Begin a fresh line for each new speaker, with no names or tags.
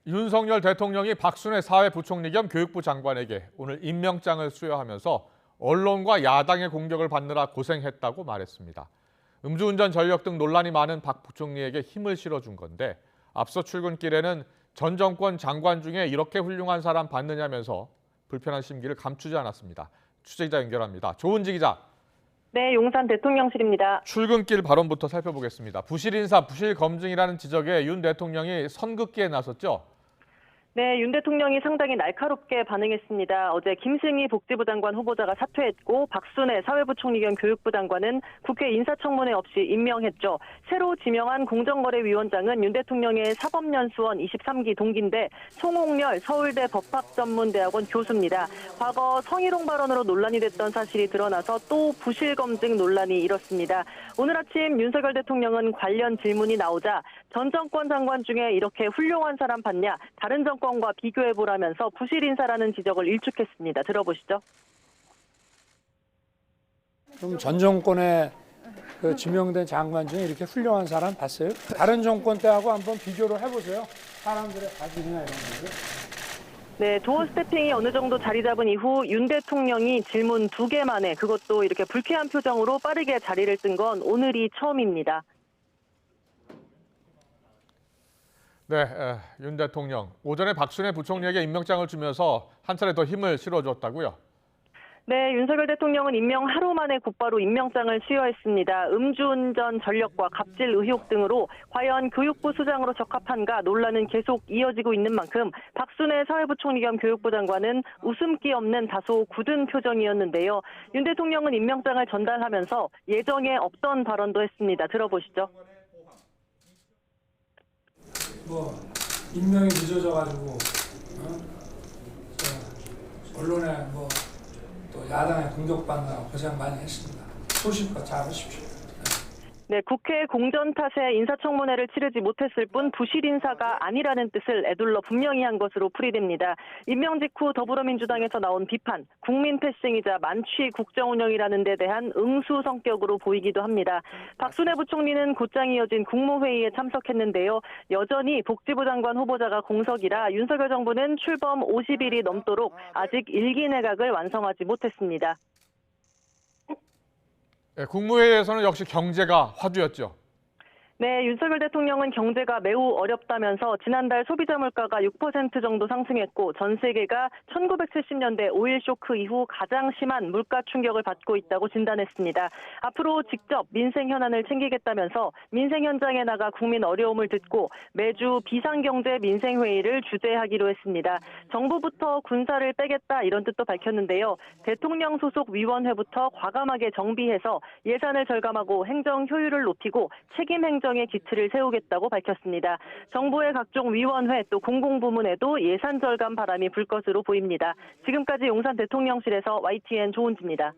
윤석열 대통령이 박순애 사회부총리 겸 교육부 장관에게 오늘 임명장을 수여하면서 언론과 야당의 공격을 받느라 고생했다고 말했습니다. 음주운전 전력 등 논란이 많은 박 부총리에게 힘을 실어준 건데 앞서 출근길에는 전 정권 장관 중에 이렇게 훌륭한 사람 봤느냐면서 불편한 심기를 감추지 않았습니다. 취재기자 연결합니다. 조은지 기자.
네, 용산 대통령실입니다.
출근길 발언부터 살펴보겠습니다. 부실 인사, 부실 검증이라는 지적에 윤 대통령이 선긋기에 나섰죠?
네, 윤 대통령이 상당히 날카롭게 반응했습니다. 어제 김승희 복지부 장관 후보자가 사퇴했고 박순애 사회부총리 겸 교육부 장관은 국회 인사청문회 없이 임명했죠. 새로 지명한 공정거래위원장은 윤 대통령의 사법연수원 23기 동기인데 송홍렬 서울대 법학전문대학원 교수입니다. 과거 성희롱 발언으로 논란이 됐던 사실이 드러나서 또 부실 검증 논란이 일었습니다. 오늘 아침 윤석열 대통령은 관련 질문이 나오자 전 정권 장관 중에 이렇게 훌륭한 사람 봤냐, 다른 정권과 비교해보라면서 부실 인사라는 지적을 일축했습니다. 들어보시죠.
그럼 전 정권에 지명된 장관 중에 이렇게 훌륭한 사람 봤어요? 다른 정권 때하고 한번 비교를 해보세요. 사람들의 가질이나 이런 것들.
네, 도어 스태핑이 어느 정도 자리 잡은 이후 윤 대통령이 질문 2개 만에 그것도 이렇게 불쾌한 표정으로 빠르게 자리를 뜬 건 오늘이 처음입니다.
네, 윤 대통령. 오전에 박순애 부총리에게 임명장을 주면서 한 차례 더 힘을 실어줬다고요?
네, 윤석열 대통령은 임명 하루 만에 곧바로 임명장을 수여했습니다. 음주운전 전력과 갑질 의혹 등으로 과연 교육부 수장으로 적합한가 논란은 계속 이어지고 있는 만큼 박순애 사회부총리 겸 교육부 장관은 웃음기 없는 다소 굳은 표정이었는데요. 윤 대통령은 임명장을 전달하면서 예정에 없던 발언도 했습니다. 들어보시죠.
임명이 늦어져가지고 언론에 또 야당에 공격받느라 고생 많이 했습니다. 소식껏 잘하십시오.
네, 국회 공전 탓에 인사청문회를 치르지 못했을 뿐 부실 인사가 아니라는 뜻을 에둘러 분명히 한 것으로 풀이됩니다. 임명 직후 더불어민주당에서 나온 비판, 국민 패싱이자 만취 국정운영이라는 데 대한 응수 성격으로 보이기도 합니다. 박순애 부총리는 곧장 이어진 국무회의에 참석했는데요. 여전히 복지부 장관 후보자가 공석이라 윤석열 정부는 출범 50일이 넘도록 아직 일기 내각을 완성하지 못했습니다.
네, 국무회의에서는 역시 경제가 화두였죠.
네, 윤석열 대통령은 경제가 매우 어렵다면서 지난달 소비자 물가가 6% 정도 상승했고 전 세계가 1970년대 오일 쇼크 이후 가장 심한 물가 충격을 받고 있다고 진단했습니다. 앞으로 직접 민생 현안을 챙기겠다면서 민생 현장에 나가 국민 어려움을 듣고 매주 비상경제 민생회의를 주재하기로 했습니다. 정부부터 군사를 빼겠다 이런 뜻도 밝혔는데요. 대통령 소속 위원회부터 과감하게 정비해서 예산을 절감하고 행정 효율을 높이고 책임 행정의 기틀을 세우겠다고 밝혔습니다. 정부의 각종 위원회 또 공공부문에도 예산 절감 바람이 불 것으로 보입니다. 지금까지 용산 대통령실에서 YTN 조은지입니다.